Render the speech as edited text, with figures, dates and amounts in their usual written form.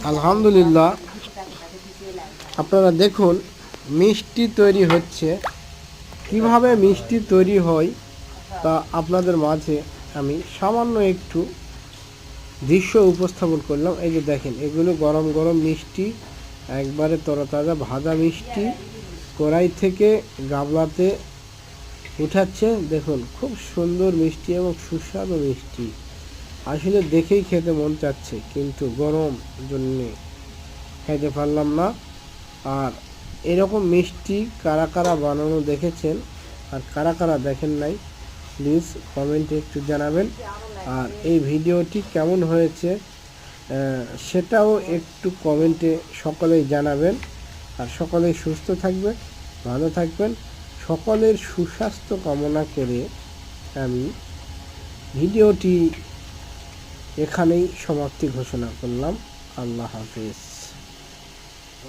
আলহামদুলিল্লাহ, আপনারা দেখুন মিষ্টি তৈরি হচ্ছে। কিভাবে মিষ্টি তৈরি হয় তা আপনাদের মাঝে আমি সামান্য একটু দৃশ্য উপস্থাপন করলাম। এই যে দেখেন, এগুলো গরম গরম মিষ্টি, একবারে তরতাজা ভাজা মিষ্টি কড়াই থেকে গামলাতে উঠাচ্ছে। দেখুন, খুব সুন্দর মিষ্টি এবং সুস্বাদু মিষ্টি। আসলে দেখেই খেতে মন চাচ্ছে, কিন্তু গরম জন্যে খাইতে পারলাম না। আর এরকম মিষ্টি কারা কারা বানানো দেখেছেন আর কারা কারা দেখেন নাই, প্লিজ কমেন্টে একটু জানাবেন। আর এই ভিডিওটি কেমন হয়েছে সেটাও একটু কমেন্টে সকলেই জানাবেন। আর সকলেই সুস্থ থাকবেন, ভালো থাকবেন। সকলের সুস্বাস্থ্য কামনা করে আমি ভিডিওটি এখানেই সমাপ্তি ঘোষণা করলাম। আল্লাহ হাফেজ।